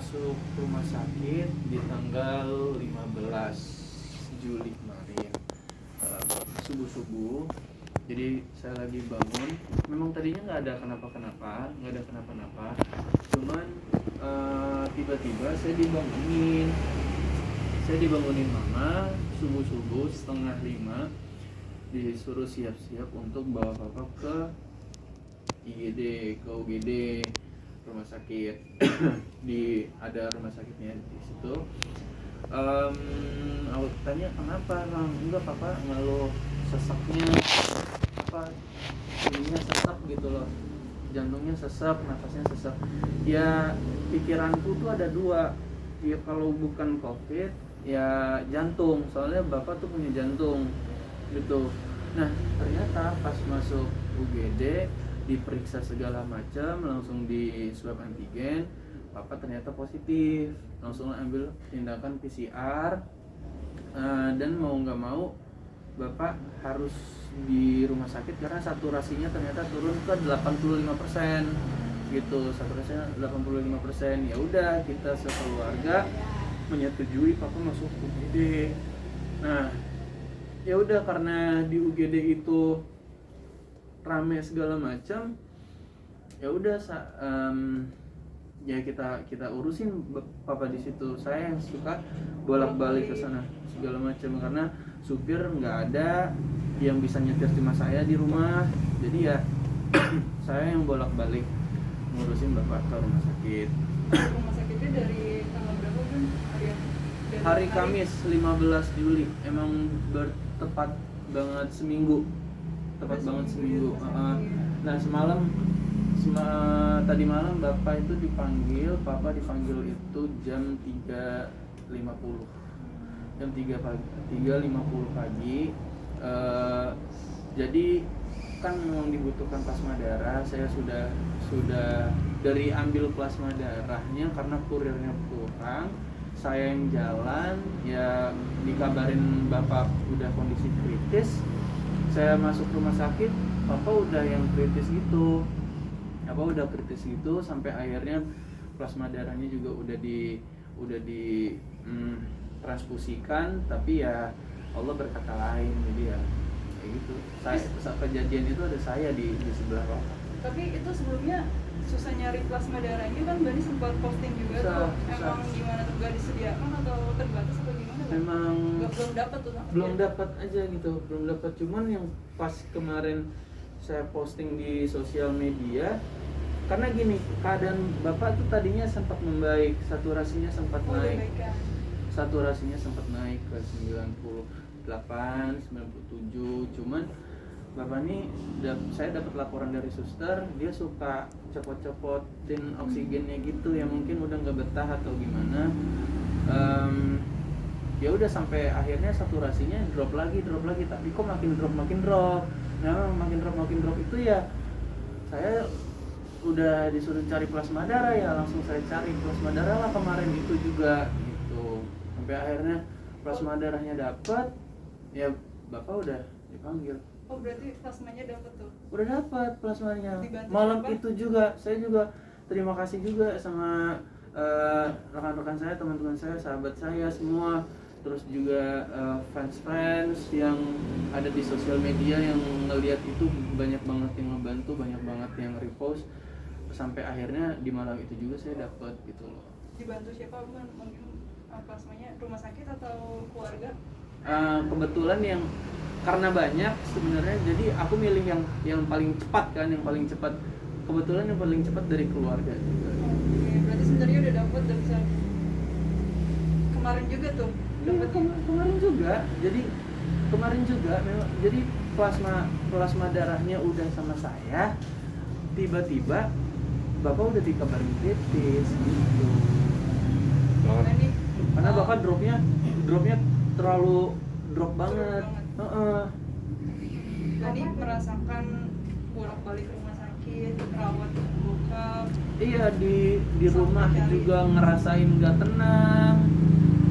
masuk rumah sakit di tanggal 15 Juli kemarin, subuh-subuh. Jadi saya lagi bangun, memang tadinya nggak ada kenapa-kenapa, cuman tiba-tiba saya dibangunin mama subuh-subuh 4:30, disuruh siap-siap untuk bawa papa ke UGD rumah sakit. Ada rumah sakitnya di situ. Aku tanya kenapa bang? Enggak papa ngeluh sesaknya, ininya sesak gitu loh, jantungnya sesak, nafasnya sesak. Ya pikiranku tuh ada dua, ya kalau bukan COVID ya jantung, soalnya bapak tuh punya jantung gitu. Nah ternyata pas masuk UGD diperiksa segala macam, langsung di swab antigen, papa ternyata positif, langsung ambil tindakan PCR. Dan mau nggak mau bapak harus di rumah sakit karena saturasinya ternyata turun ke 85% gitu, saturasinya 85%. Ya udah kita sekeluarga menyetujui papa masuk UGD. Nah ya udah, karena di UGD itu rame segala macam, ya udah ya kita urusin papa di situ. Saya yang suka bolak-balik ke sana segala macam karena supir nggak ada yang bisa nyetir, cuma saya di rumah. Jadi ya saya yang bolak-balik ngurusin bapak ke rumah sakit. Rumah sakitnya dari tanggal berapa kan? Hari Kamis 15 Juli, emang tepat banget seminggu. Nah tadi malam bapak itu dipanggil, papa dipanggil itu jam 3.50 pagi. Jadi kan memang dibutuhkan plasma darah. Saya sudah dari ambil plasma darahnya karena kurirnya kurang, saya yang jalan, ya dikabarin bapak udah kondisi kritis. Saya masuk rumah sakit, papa udah yang kritis gitu. Sampai akhirnya plasma darahnya juga udah di transfusikan, tapi ya Allah berkata lain, jadi ya kayak gitu. Saat kejadian itu ada saya di sebelah papa. Tapi itu sebelumnya susah nyari plasma darahnya kan, Bani sempat posting juga tuh. Emang gimana tuh, gak disediakan atau terbatas atau gimana? Memang belum dapat aja gitu, cuman yang pas kemarin saya posting di sosial media, karena gini, keadaan bapak tuh tadinya sempat membaik, saturasinya sempat naik ke 98, 97, cuman bapak nih saya dapat laporan dari suster, dia suka copot-copotin oksigennya gitu, ya mungkin udah nggak betah atau gimana. Ya udah sampai akhirnya saturasinya drop lagi, tapi kok makin drop. Nah makin drop itu ya saya udah disuruh cari plasma darah, ya langsung saya cari plasma darah lah kemarin itu juga gitu. Sampai akhirnya plasma darahnya dapat, ya bapak udah dipanggil. Oh berarti plasmanya dapat tuh? Udah dapat plasmanya. Dibantu Malam siapa? itu juga saya juga terima kasih juga sama rekan-rekan saya, teman-teman saya, sahabat saya semua. Terus juga fans yang ada di sosial media yang ngelihat itu, banyak banget yang ngebantu, banyak banget yang repost. Sampai akhirnya di malam itu juga saya dapat gitu loh. Dibantu siapa bukan? Mungkin plasmanya rumah sakit atau keluarga? Kebetulan yang karena banyak sebenarnya, jadi aku milih yang paling cepat kan, kebetulan yang paling cepat dari keluarga juga. Oke, berarti sebenarnya udah dapat dan bisa kemarin juga tuh. Kemarin juga memang, jadi plasma darahnya udah sama saya, tiba-tiba bapak udah dikabarin kritis gitu. Karena bapak dropnya terlalu drop banget. Jadi merasakan bolak-balik rumah sakit, rawat bokap. Iya, di rumah juga ngerasain nggak tenang,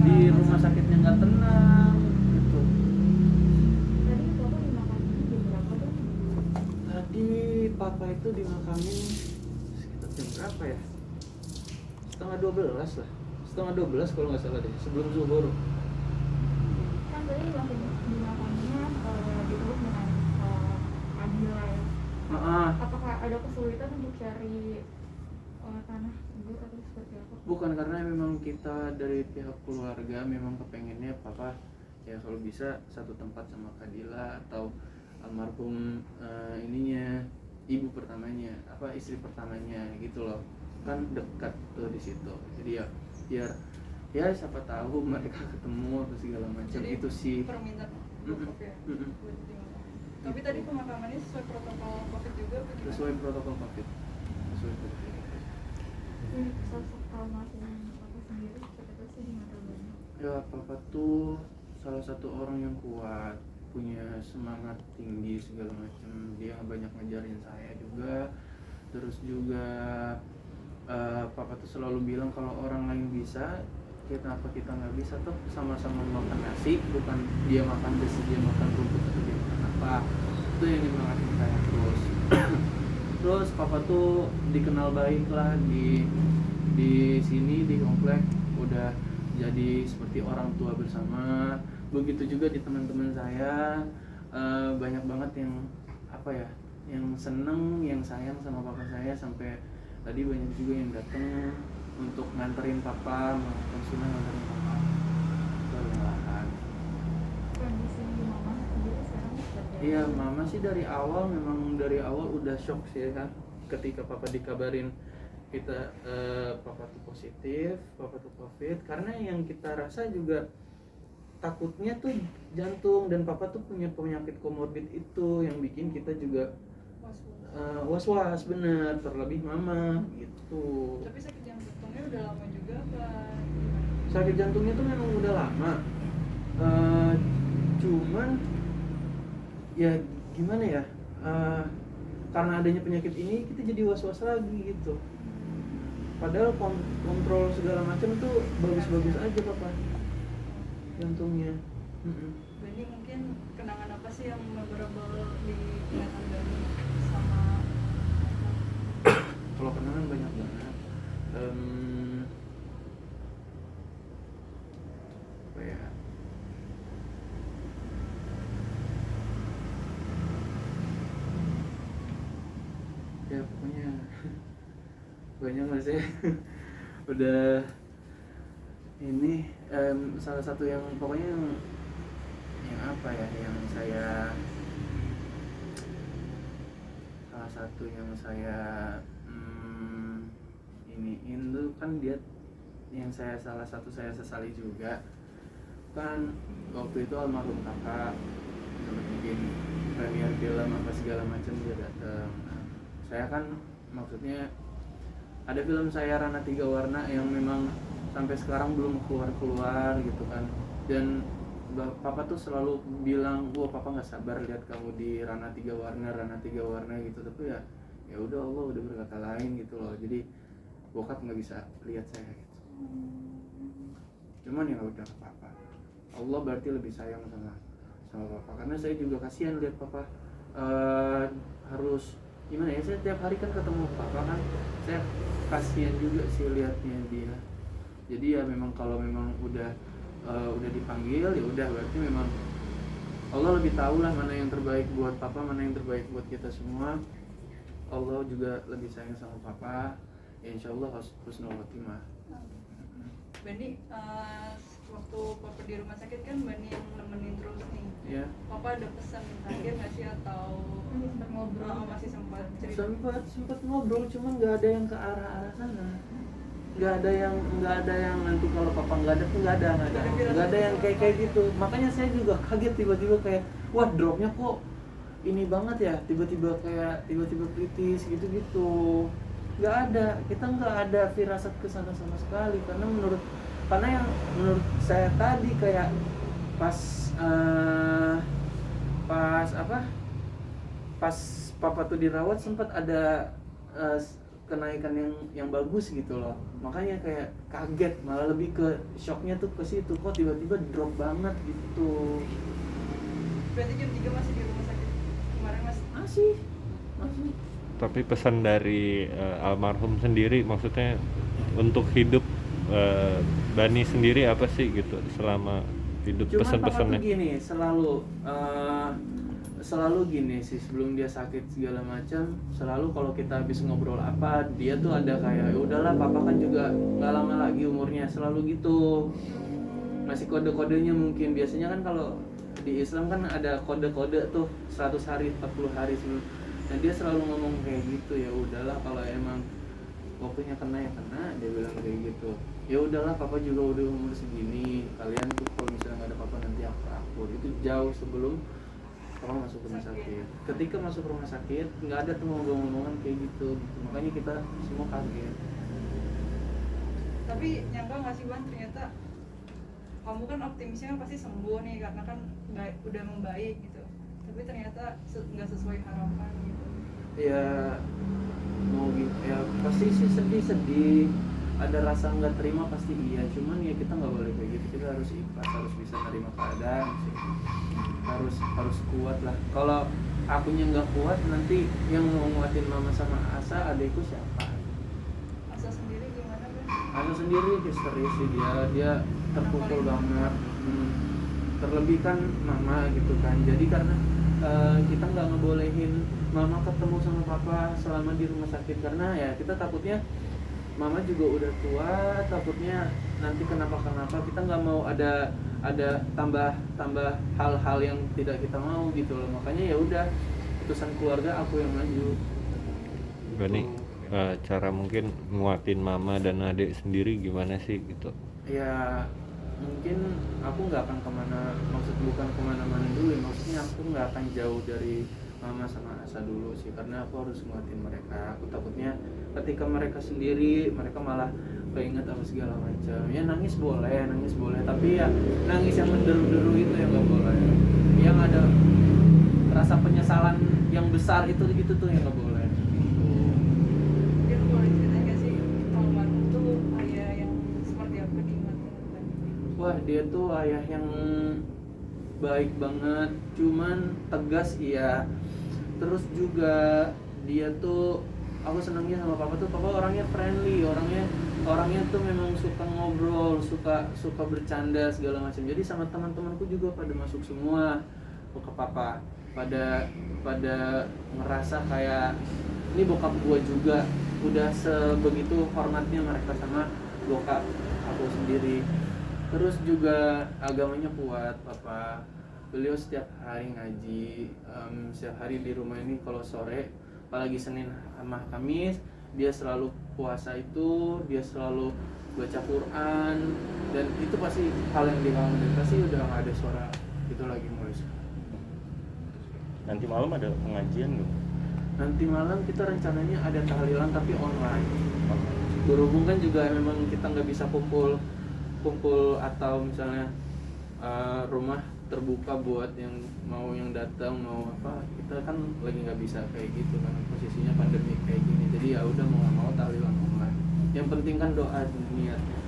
di rumah sakitnya nggak tenang gitu. Tadi bapak dimakamin jam berapa tuh? Tadi papa itu dimakamin sekitar jam berapa ya? 11:30 lah, 11:30 kalau nggak salah deh, sebelum zuhur. Kan tadi waktu dimakannya ditutup dengan adil lah ya. Apakah ada kesulitan untuk cari tanah subur atau seperti apa? Bukan, karena memang kita dari pihak keluarga memang kepengennya papa ya kalau bisa satu tempat sama Kadila atau almarhum ininya ibu pertamanya, istri pertamanya gitu loh, kan dekat tuh di situ. Jadi ya biar ya siapa tahu mereka ketemu atau segala macam. Jadi itu sih permintaan bokap ya. Buat dimakan. Tapi tadi pemakamannya sesuai protokol COVID juga apa gimana? sesuai protokol COVID. Ini sosok almarhum papa sendiri seperti apa sih di mata Bani? Ya papa tuh salah satu orang yang kuat, punya semangat tinggi segala macam. Dia banyak ngajarin saya juga. Terus juga papa tuh selalu bilang kalau orang lain bisa, kenapa kita nggak bisa, tuh sama-sama makan nasi, bukan dia makan besi, dia makan rumput atau dia makan apa. Itu yang nyemangatin saya terus. Terus papa tuh dikenal baik lah di sini di komplek, udah jadi seperti orang tua bersama. Begitu juga di teman-teman saya, banyak banget yang yang seneng, yang sayang sama papa saya. Sampai tadi banyak juga yang datang untuk nganterin papa, melakukan sunnah nganterin papa ke lahan. Kondisi mama sendiri sekarang seperti apa? Iya, mama sih dari awal udah shock sih kan, ketika papa dikabarin kita papa tuh positif, papa tuh COVID. Karena yang kita rasa juga takutnya tuh jantung, dan papa tuh punya penyakit komorbid itu yang bikin kita juga was-was bener, terlebih mama gitu. Tapi sakit jantungnya udah lama juga apa gimana? Sakit jantungnya tuh memang udah lama, cuman ya gimana ya, karena adanya penyakit ini kita jadi was-was lagi gitu. Padahal kontrol segala macam tuh bagus-bagus aja papa jantungnya. Bani mungkin kenangan apa sih yang memorable di ingatan Bani sama Kalau kenangan banyak banget. Apa ya? Ya pokoknya banyak lah sih. Udah ini salah satu yang pokoknya yang apa ya, yang saya salah satu yang saya iniin tuh kan dia yang salah satu saya sesali juga kan, waktu itu almarhum kakak sempat bikin premier film apa segala macam, dia datang. Nah, saya kan maksudnya ada film saya Rana Tiga Warna yang memang sampai sekarang belum keluar gitu kan, dan papa tuh selalu bilang, wah papa nggak sabar lihat kamu di Rana Tiga Warna gitu. Tapi ya udah, Allah udah berkata lain gitu loh, jadi bokap nggak bisa lihat saya gitu. Cuman ya udah apa-apa, Allah berarti lebih sayang sama papa, karena saya juga kasihan lihat papa harus gimana ya, saya tiap hari kan ketemu papa kan, saya kasihan juga sih lihatnya dia. Jadi ya memang kalau memang udah dipanggil ya udah, berarti memang Allah lebih tahu lah mana yang terbaik buat papa, mana yang terbaik buat kita semua. Allah juga lebih sayang sama papa, ya insya Allah husnul khotimah. Bani, waktu papa di rumah sakit kan Bani yang nemenin terus nih. Ya. Papa ada pesan terakhir nggak sih, atau Sempat ngobrol? masih sempat cerita? sempat ngobrol, cuman nggak ada yang ke arah sana. Nggak ada yang nanti kalau papa nggak ada tuh nggak ada yang kayak gitu. Makanya saya juga kaget tiba-tiba kayak, wah dropnya kok ini banget ya, tiba-tiba kritis gitu. Nggak ada, kita nggak ada firasat kesana sama sekali, karena yang menurut saya tadi kayak pas papa tuh dirawat sempat ada kenaikan yang bagus gitu loh. Makanya kayak kaget, malah lebih ke shocknya tuh ke situ, kok tiba-tiba drop banget gitu. Berarti jam 3 masih di rumah sakit kemarin Masih. Tapi pesan dari almarhum sendiri, maksudnya untuk hidup Bani sendiri apa sih gitu selama hidup, Cuman papa pesan-pesannya? tuh gini, selalu gini sih, sebelum dia sakit segala macam, selalu kalau kita habis ngobrol apa, dia tuh ada kayak, "Ya udahlah, papa kan juga nggak lama lagi umurnya," selalu gitu. Masih kode-kodenya mungkin. Biasanya kan kalau di Islam kan ada kode-kode tuh 100 hari, 40 hari sebelum. Dan dia selalu ngomong kayak gitu, "Ya udahlah, kalau emang waktunya kena ya kena," dia bilang kayak gitu. "Ya udahlah, papa juga udah umur segini, kalian tuh kalau misalnya nggak ada papa nanti akur." Itu jauh sebelum papa masuk rumah sakit. Ketika masuk rumah sakit nggak ada tuh ngomong-ngomongan kayak gitu. Makanya kita semua kaget. Tapi nyangka nggak sih Ban, ternyata kamu kan optimisnya pasti sembuh nih karena kan udah membaik gitu, tapi ternyata nggak sesuai harapan gitu. Ya mau gitu ya, pasti sih sedih, ada rasa nggak terima pasti iya, cuman ya kita nggak boleh kayak gitu, kita harus ikhlas, harus bisa terima keadaan sih, harus kuat lah. Kalau akunya nggak kuat, nanti yang mau nguatin mama sama Asa adekku siapa? Asa sendiri gimana Ban? Asa sendiri histeris sih, dia terpukul banget. Terlebih kan mama gitu kan, jadi karena kita nggak ngebolehin mama ketemu sama papa selama di rumah sakit, karena ya kita takutnya mama juga udah tua, takutnya nanti kenapa kita nggak mau ada tambah hal-hal yang tidak kita mau gitu loh. Makanya ya udah, putusan keluarga aku yang maju. Bani cara mungkin nguatin mama dan adik sendiri gimana sih gitu? Ya mungkin aku nggak akan bukan kemana-mana dulu, maksudnya aku nggak akan jauh dari mama sama Asa dulu sih, karena aku harus nguatin mereka. Aku takutnya ketika mereka sendiri, mereka malah keinget apa segala macam. Ya nangis boleh, tapi ya nangis yang menderu-deru itu yang nggak boleh. Yang ada rasa penyesalan yang besar itu tuh yang nggak boleh. Mungkin boleh ceritain nggak sih almarhum tuh ayah yang seperti apa di mata Ban? Wah, dia tuh ayah yang baik banget, cuman tegas iya. Terus juga dia tuh, aku senangnya sama papa tuh, papa orangnya friendly, orangnya tuh memang suka ngobrol, suka bercanda segala macam. Jadi sama teman-temanku juga pada masuk semua ke papa, pada ngerasa kayak ini bokap gua juga. Udah sebegitu hormatnya mereka sama bokap aku sendiri. Terus juga agamanya kuat papa. Beliau setiap hari ngaji, setiap hari di rumah ini. Kalau sore, apalagi Senin sama Kamis, dia selalu puasa itu, dia selalu baca Quran, dan itu pasti hal yang dikangenin. Pasti udah nggak ada suara itu lagi mulai sekarang. Nanti malam ada pengajian nggak? Nanti malam kita rencananya ada tahlilan tapi online. Berhubung kan juga memang kita nggak bisa kumpul atau misalnya rumah terbuka buat yang datang mau apa, kita kan lagi nggak bisa kayak gitu kan, posisinya pandemi kayak gini. Jadi ya udah mau nggak mau tahlilan online. Yang penting kan doa niatnya.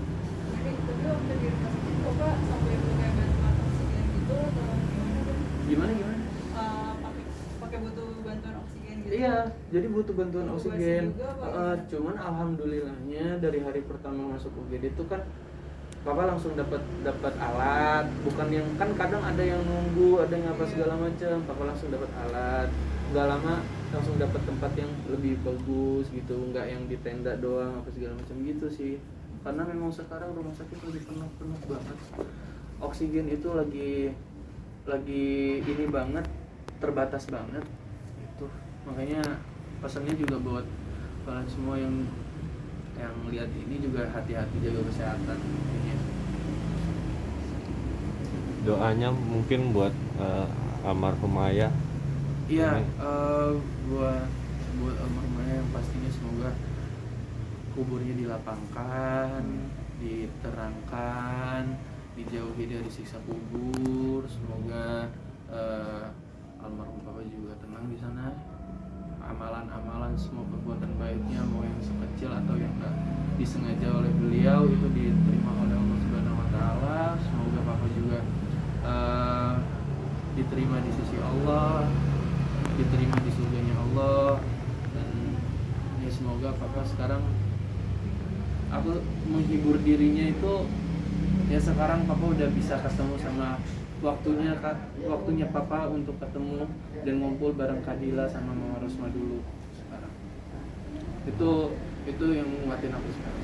Tapi waktu di rumah sakit Bapak sampai pakai bantuan oksigen gitu atau gimana Ban? Gimana? Pakai butuh bantuan oksigen gitu? Iya, jadi butuh bantuan Intubasi oksigen. juga apa? Cuman alhamdulillahnya dari hari pertama masuk UGD itu kan papa langsung dapat alat, bukan yang kan kadang ada yang nunggu, ada yang apa segala macam. Papa langsung dapat alat, nggak lama langsung dapat tempat yang lebih bagus gitu, nggak yang di tenda doang apa segala macam gitu sih. Karena memang sekarang rumah sakit lagi penuh banget, oksigen itu lagi ini banget, terbatas banget itu. Makanya pesannya juga buat kalian semua yang lihat ini juga hati-hati, jaga kesehatan. Doanya mungkin buat almarhum ayah. Iya, buat almarhum ayah yang pastinya semoga kuburnya dilapangkan, diterangkan, dijauhi dari siksa kubur. Semoga almarhum papa juga tenang di sana. Amalan-amalan semua perbuatan baiknya, mau yang sekecil atau yang enggak disengaja oleh beliau, itu diterima oleh Allah Subhanahu wa taala. Semoga papa juga diterima di sisi Allah, diterima di surganya Allah, dan ya semoga papa sekarang aku menghibur dirinya itu ya sekarang papa udah bisa ketemu sama waktunya papa untuk ketemu dan ngumpul bareng Kadila sama Mama Rosma dulu sekarang. Itu yang nguatin aku sekarang.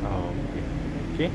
Oh, oke. Oke.